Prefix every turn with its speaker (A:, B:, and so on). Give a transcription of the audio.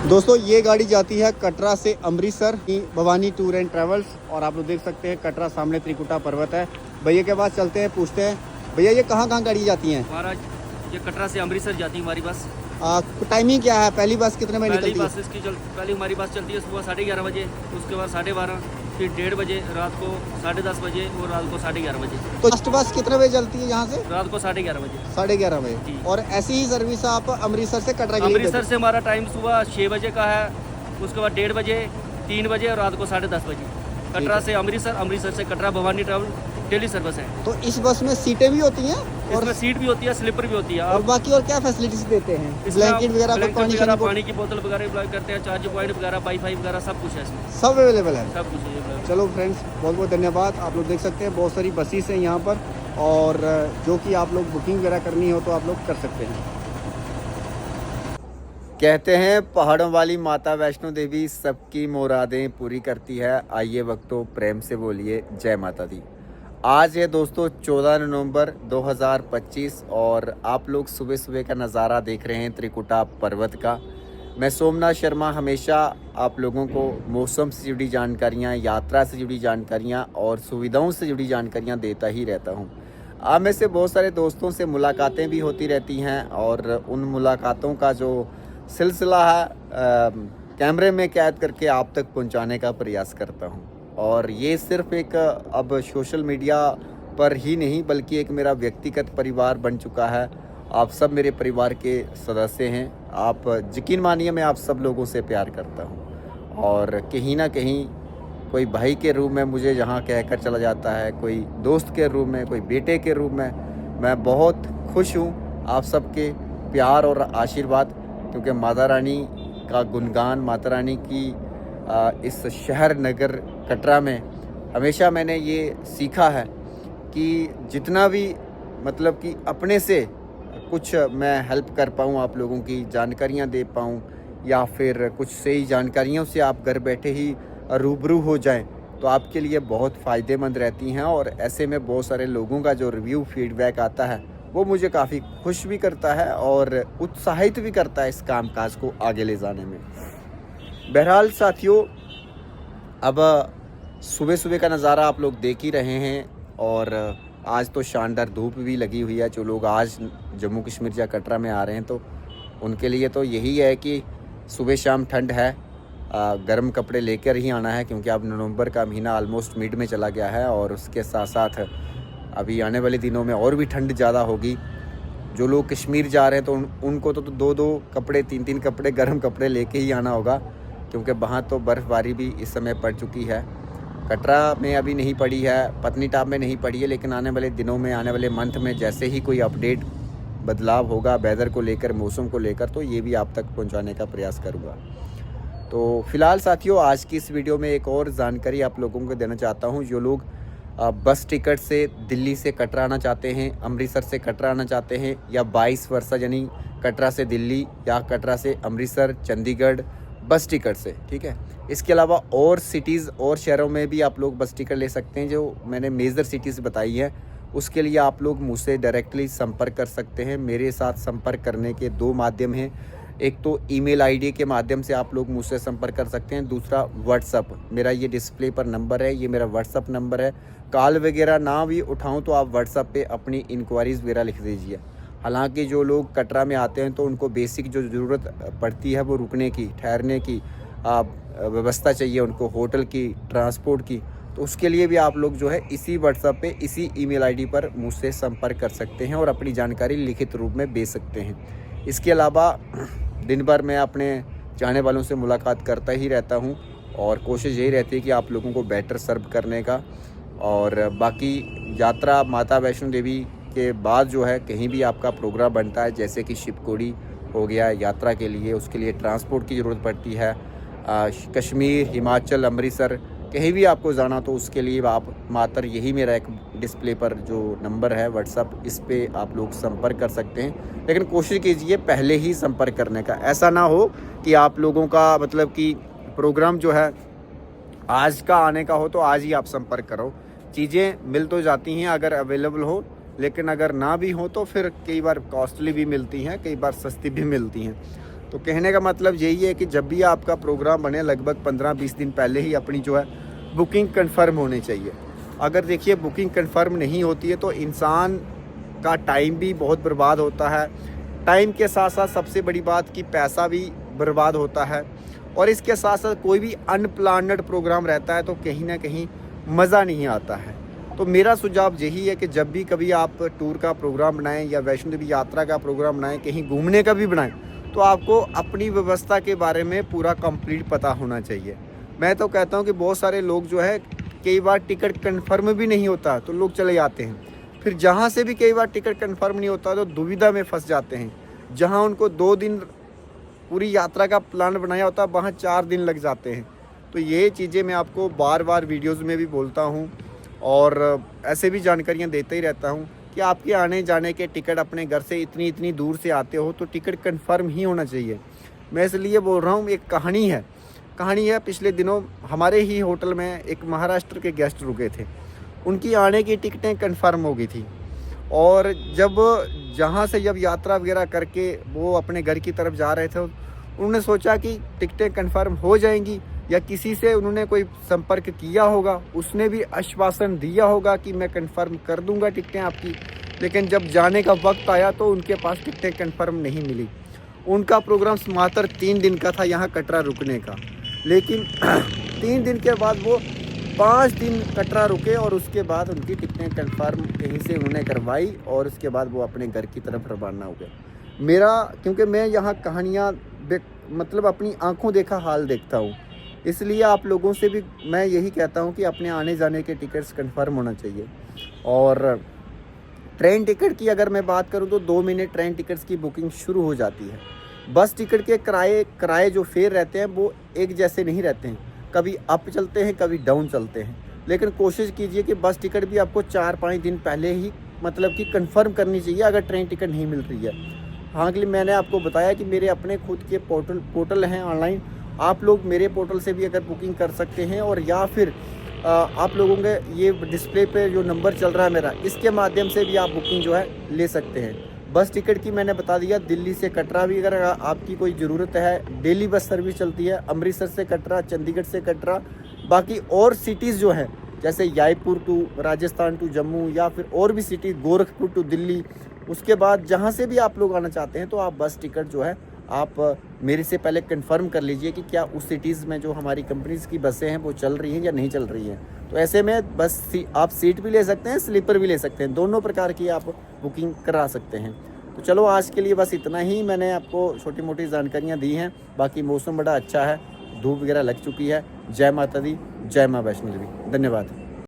A: दोस्तों ये गाड़ी जाती है कटरा से अमृतसर की भवानी टूर एंड ट्रेवल्स। और आप लोग देख सकते हैं कटरा सामने त्रिकुटा पर्वत है। भैया के पास चलते हैं, पूछते हैं भैया ये कहाँ कहाँ गाड़ी जाती हैं?
B: महाराज ये कटरा से अमृतसर जाती है हमारी बस।
A: टाइमिंग क्या है? पहली बस कितने बजे
B: पहली
A: निकलती है?
B: बस इसकी पहली हमारी बस चलती है सुबह 11:30 बजे, उसके बाद 12:30, फिर 1:30 बजे, रात को 10:30 बजे और रात को 11:30 बजे।
A: तो लास्ट बस कितने बजे चलती है यहाँ से?
B: रात को 11:30 बजे।
A: 11:30 बजे।
B: जी।
A: और ऐसी ही सर्विस आप अमृतसर से कटरा के लिए
B: अमृतसर
A: देते
B: से हमारा टाइम सुबह 6 बजे का है, उसके बाद 1:30 बजे, 3 बजे और रात को 10:30 बजे। कटरा से अमृतसर, अमृतसर से Katra Bhavani travel daily service है।
A: हैं? तो इस बस में सीटें भी होती हैं और
B: इसमें सीट भी होती है, स्लीपर भी होती है।
A: और बाकी और क्या फैसिलिटीज देते हैं?
B: इसमें
A: ब्लैंकेट वगैरह,
B: ब्लैंकेट
A: पानी
B: वगैरह,
A: की
B: पानी की बोतल वगैरह अप्लाई करते हैं, चार्ज पॉइंट वगैरह, वाईफाई वगैरह सब कुछ है इसमें,
A: सब अवेलेबल है।
B: सब कुछ है।
A: चलो फ्रेंड्स, बहुत बहुत धन्यवाद। आप लोग देख सकते हैं बहुत सारी बसेस हैं यहाँ पर, और जो कि आप लोग बुकिंग वगैरह करनी हो तो आप लोग कर सकते हैं। कहते हैं पहाड़ों वाली माता वैष्णो देवी सबकी मुरादें पूरी करती है। आइए वक्तों प्रेम से बोलिए जय माता दी। आज है दोस्तों 14 नवंबर 2025 और आप लोग सुबह सुबह का नज़ारा देख रहे हैं त्रिकुटा पर्वत का। मैं सोमनाथ शर्मा हमेशा आप लोगों को मौसम से जुड़ी जानकारियाँ, यात्रा से जुड़ी जानकारियाँ और सुविधाओं से जुड़ी जानकारियाँ देता ही रहता हूँ। आप में से बहुत सारे दोस्तों से मुलाकातें भी होती रहती हैं और उन मुलाकातों का जो सिलसिला है कैमरे में कैद करके आप तक पहुंचाने का प्रयास करता हूं। और ये सिर्फ एक अब सोशल मीडिया पर ही नहीं बल्कि एक मेरा व्यक्तिगत परिवार बन चुका है। आप सब मेरे परिवार के सदस्य हैं। आप यकीन मानिए मैं आप सब लोगों से प्यार करता हूं और कहीं ना कहीं कोई भाई के रूप में मुझे जहाँ कहकर चला जाता है, कोई दोस्त के रूप में, कोई बेटे के रूप में, मैं बहुत खुश हूँ आप सबके प्यार और आशीर्वाद, क्योंकि माता रानी का गुणगान, माता रानी की इस शहर नगर कटरा में हमेशा मैंने ये सीखा है कि जितना भी मतलब कि अपने से कुछ मैं हेल्प कर पाऊँ, आप लोगों की जानकारियाँ दे पाऊँ या फिर कुछ सही जानकारियों से आप घर बैठे ही रूबरू हो जाएं तो आपके लिए बहुत फ़ायदेमंद रहती हैं। और ऐसे में बहुत सारे लोगों का जो रिव्यू फीडबैक आता है वो मुझे काफ़ी खुश भी करता है और उत्साहित भी करता है इस कामकाज को आगे ले जाने में। बहरहाल साथियों, अब सुबह सुबह का नज़ारा आप लोग देख ही रहे हैं और आज तो शानदार धूप भी लगी हुई है। जो लोग आज जम्मू कश्मीर या कटरा में आ रहे हैं तो उनके लिए तो यही है कि सुबह शाम ठंड है, गर्म कपड़े लेकर ही आना है, क्योंकि अब नवंबर का महीना ऑलमोस्ट मिड में चला गया है और उसके साथ साथ अभी आने वाले दिनों में और भी ठंड ज़्यादा होगी। जो लोग कश्मीर जा रहे हैं तो उनको तो 2-2 कपड़े, 3-3 कपड़े, गर्म कपड़े लेके ही आना होगा, क्योंकि वहाँ तो बर्फ़बारी भी इस समय पड़ चुकी है। कटरा में अभी नहीं पड़ी है, पत्नीटॉप में नहीं पड़ी है, लेकिन आने वाले दिनों में, आने वाले मंथ में जैसे ही कोई अपडेट बदलाव होगा वेदर को लेकर, मौसम को लेकर, तो ये भी आप तक पहुँचाने का प्रयास करूँगा। तो फ़िलहाल साथियों, आज की इस वीडियो में एक और जानकारी आप लोगों को देना चाहता हूँ। जो लोग बस टिकट से दिल्ली से कटरा आना चाहते हैं, अमृतसर से कटरा आना चाहते हैं, या 22 वर्षा यानी कटरा से दिल्ली या कटरा से अमृतसर, चंडीगढ़ बस टिकट से, ठीक है। इसके अलावा और सिटीज़ और शहरों में भी आप लोग बस टिकट ले सकते हैं। जो मैंने मेजर सिटीज़ बताई हैं उसके लिए आप लोग मुझसे डायरेक्टली संपर्क कर सकते हैं। मेरे साथ संपर्क करने के 2 माध्यम हैं। एक तो ईमेल आईडी के माध्यम से आप लोग मुझसे संपर्क कर सकते हैं, दूसरा व्हाट्सअप। मेरा ये डिस्प्ले पर नंबर है, ये मेरा व्हाट्सअप नंबर है। कॉल वगैरह ना भी उठाऊं तो आप व्हाट्सअप पे अपनी इंक्वायरीज़ वगैरह लिख दीजिए। हालांकि जो लोग कटरा में आते हैं तो उनको बेसिक जो ज़रूरत पड़ती है वो रुकने की, ठहरने की व्यवस्था चाहिए, उनको होटल की, ट्रांसपोर्ट की, तो उसके लिए भी आप लोग जो है इसी व्हाट्सअप पे, इसी ईमेल आईडी पर मुझसे संपर्क कर सकते हैं और अपनी जानकारी लिखित रूप में भेज सकते हैं। इसके अलावा दिन भर मैं अपने चाहने वालों से मुलाकात करता ही रहता हूं और कोशिश यही रहती है कि आप लोगों को बेटर सर्व करने का। और बाकी यात्रा माता वैष्णो देवी के बाद जो है कहीं भी आपका प्रोग्राम बनता है, जैसे कि शिवकोड़ी हो गया यात्रा के लिए, उसके लिए ट्रांसपोर्ट की ज़रूरत पड़ती है। कश्मीर, हिमाचल, अमृतसर कहीं भी आपको जाना तो उसके लिए आप मात्र यही मेरा एक डिस्प्ले पर जो नंबर है व्हाट्सअप, इस पे आप लोग संपर्क कर सकते हैं। लेकिन कोशिश कीजिए पहले ही संपर्क करने का। ऐसा ना हो कि आप लोगों का मतलब कि प्रोग्राम जो है आज का आने का हो तो आज ही आप संपर्क करो। चीज़ें मिल तो जाती हैं अगर अवेलेबल हो, लेकिन अगर ना भी हो तो फिर कई बार कॉस्टली भी मिलती हैं, कई बार सस्ती भी मिलती हैं। तो कहने का मतलब यही है कि जब भी आपका प्रोग्राम बने लगभग 15-20 दिन पहले ही अपनी जो है बुकिंग कंफर्म होनी चाहिए। अगर देखिए बुकिंग कंफर्म नहीं होती है तो इंसान का टाइम भी बहुत बर्बाद होता है, टाइम के साथ साथ सबसे बड़ी बात कि पैसा भी बर्बाद होता है, और इसके साथ साथ कोई भी अनप्लान्ड प्रोग्राम रहता है तो कहीं ना कहीं मज़ा नहीं आता है। तो मेरा सुझाव यही है कि जब भी कभी आप टूर का प्रोग्राम बनाएं या वैष्णो देवी यात्रा का प्रोग्राम बनाएं, कहीं घूमने का भी बनाएं, तो आपको अपनी व्यवस्था के बारे में पूरा कंप्लीट पता होना चाहिए। मैं तो कहता हूं कि बहुत सारे लोग जो है कई बार टिकट कंफर्म भी नहीं होता तो लोग चले जाते हैं, फिर जहां से भी कई बार टिकट कंफर्म नहीं होता तो दुविधा में फंस जाते हैं। जहां उनको 2 दिन पूरी यात्रा का प्लान बनाया होता है वहाँ 4 दिन लग जाते हैं। तो ये चीज़ें मैं आपको बार बार वीडियोज़ में भी बोलता हूँ और ऐसे भी जानकारियाँ देते ही रहता हूँ कि आपके आने जाने के टिकट अपने घर से इतनी इतनी दूर से आते हो तो टिकट कंफर्म ही होना चाहिए। मैं इसलिए बोल रहा हूँ, एक कहानी है पिछले दिनों हमारे ही होटल में एक महाराष्ट्र के गेस्ट रुके थे, उनकी आने की टिकटें कंफर्म हो गई थी, और जब यात्रा वगैरह करके वो अपने घर की तरफ जा रहे थे उन्होंने सोचा कि टिकटें कंफर्म हो जाएंगी, या किसी से उन्होंने कोई संपर्क किया होगा, उसने भी आश्वासन दिया होगा कि मैं कंफर्म कर दूंगा टिकटें आपकी, लेकिन जब जाने का वक्त आया तो उनके पास टिकटें कंफर्म नहीं मिली। उनका प्रोग्राम मात्र 3 दिन का था यहाँ कटरा रुकने का, लेकिन 3 दिन के बाद वो 5 दिन कटरा रुके और उसके बाद उनकी टिकटें कंफर्म कहीं से उन्होंने करवाई और उसके बाद वो अपने घर की तरफ रवाना हो गए। क्योंकि मैं यहाँ कहानियाँ मतलब अपनी आंखों देखा हाल देखता हूँ, इसलिए आप लोगों से भी मैं यही कहता हूँ कि अपने आने जाने के टिकट्स कंफर्म होना चाहिए। और ट्रेन टिकट की अगर मैं बात करूँ तो 2 महीने ट्रेन टिकट्स की बुकिंग शुरू हो जाती है। बस टिकट के किराए जो फेयर रहते हैं वो एक जैसे नहीं रहते हैं, कभी अप चलते हैं कभी डाउन चलते हैं, लेकिन कोशिश कीजिए कि बस टिकट भी आपको 4-5 दिन पहले ही मतलब कि कंफर्म करनी चाहिए अगर ट्रेन टिकट नहीं मिल रही है। हाँ, कि मैंने आपको बताया कि मेरे अपने खुद के पोर्टल हैं ऑनलाइन, आप लोग मेरे पोर्टल से भी अगर बुकिंग कर सकते हैं, और या फिर आप लोगों के ये डिस्प्ले पे जो नंबर चल रहा है मेरा, इसके माध्यम से भी आप बुकिंग जो है ले सकते हैं। बस टिकट की मैंने बता दिया, दिल्ली से कटरा भी अगर आपकी कोई ज़रूरत है, डेली बस सर्विस चलती है अमृतसर से कटरा, चंडीगढ़ से कटरा, बाकी और सिटीज़ जो है जैसे जयपुर टू राजस्थान टू जम्मू, या फिर और भी सिटी गोरखपुर टू दिल्ली, उसके बाद जहाँ से भी आप लोग आना चाहते हैं तो आप बस टिकट जो है आप मेरे से पहले कंफर्म कर लीजिए कि क्या उस सिटीज़ में जो हमारी कंपनीज़ की बसें हैं वो चल रही हैं या नहीं चल रही हैं। तो ऐसे में बस आप सीट भी ले सकते हैं, स्लीपर भी ले सकते हैं, दोनों प्रकार की आप बुकिंग करा सकते हैं। तो चलो आज के लिए बस इतना ही मैंने आपको छोटी मोटी जानकारियाँ दी हैं। बाकी मौसम बड़ा अच्छा है, धूप वगैरह लग चुकी है। जय माता दी, जय माँ वैष्णो देवी। धन्यवाद।